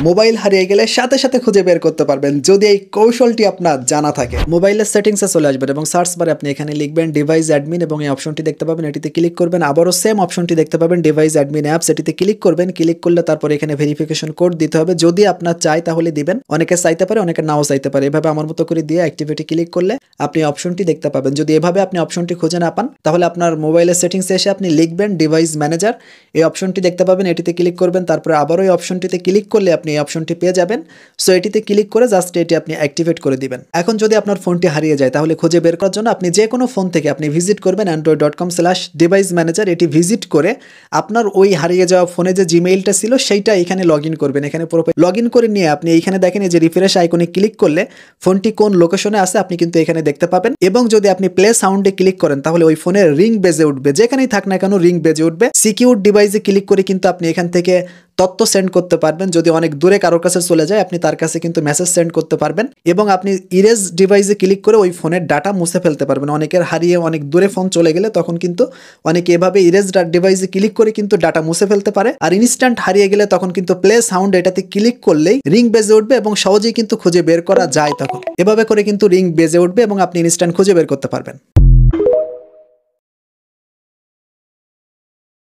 Mobile হারিয়ে গেলে সাথে সাথে খুঁজে বের করতে পারবেন যদি এই কৌশলটি আপনার জানা থাকে। মোবাইলের সেটিংসে চলে আসবেন এবং সার্চ বারে আপনি এখানে লিখবেন ডিভাইস অ্যাডমিন এবং এই অপশনটি দেখতে পাবেন, এটিতে ক্লিক করবেন। আবারও সেম অপশনটি দেখতে পাবেন ডিভাইস অ্যাডমিন অ্যাপস, এটিতে ক্লিক করবেন। ক্লিক করলে তারপর এখানে ভেরিফিকেশন কোড দিতে হবে, যদি আপনার চাই তাহলে দিবেন, অনেকে চাইতে পারে অনেকে নাও চাইতে পারে। এভাবে আমার মতো করে দিয়ে অ্যাক্টিভিটি ক্লিক করলে আপনি অপশনটি দেখতে পাবেন। যদি এভাবে আপনি অপশনটি খুঁজে না পান তাহলে আপনার মোবাইলের সেটিংসে এসে আপনি লিখবেন ডিভাইস ম্যানেজার, এই অপশনটি দেখতে পাবেন, এটিতে ক্লিক করবেন। তারপরে আবারও এই অপশনটিতে ক্লিক করলে আপনি এই অপশনটি পেয়ে যাবেন। সো এটিতে ক্লিক করে জাস্ট এটি আপনি অ্যাক্টিভেট করে দিবেন। এখন যদি আপনার ফোনটি হারিয়ে যায় তাহলে খুঁজে বের করার জন্য আপনি যে কোনো ফোন থেকে আপনি ভিজিট করবেন android.com/device-manager, এটি ভিজিট করে আপনার ওই হারিয়ে যাওয়া ফোনে যে জিমেইলটা ছিল সেইটা এখানে লগ ইন করবেন। এখানে পুরোপুরি লগ ইন করে নিয়ে আপনি এইখানে দেখেন এই যে রিফ্রেশ আইকনে ক্লিক করলে ফোনটি কোন লোকেশনে আছে আপনি কিন্তু এখানে দেখতে পাবেন। এবং যদি আপনি প্লে সাউন্ডে ক্লিক করেন তাহলে ওই ফোনের রিং বেজে উঠবে, যেখানেই থাক না কেন রিং বেজে উঠবে। সিকিউর ডিভাইসে ক্লিক করে কিন্তু আপনি এখান থেকে তথ্য সেন্ড করতে পারবেন। যদি অনেক দূরে কারোর কাছে চলে যায় আপনি তার কাছে কিন্তু মেসেজ সেন্ড করতে পারবেন। এবং আপনি ইরেজ ডিভাইসে ক্লিক করে ওই ফোনের ডাটা মুছে ফেলতে পারবেন। অনেকের হারিয়ে অনেক দূরে ফোন চলে গেলে তখন কিন্তু অনেকে এভাবে ইরেজ ডিভাইসে ক্লিক করে কিন্তু ডাটা মুছে ফেলতে পারে। আর ইনস্ট্যান্ট হারিয়ে গেলে তখন কিন্তু প্লে সাউন্ড এটাতে ক্লিক করলেই রিং বেজে উঠবে এবং সহজেই কিন্তু খুঁজে বের করা যায়। তখন এভাবে করে কিন্তু রিং বেজে উঠবে এবং আপনি ইনস্ট্যান্ট খুঁজে বের করতে পারবেন।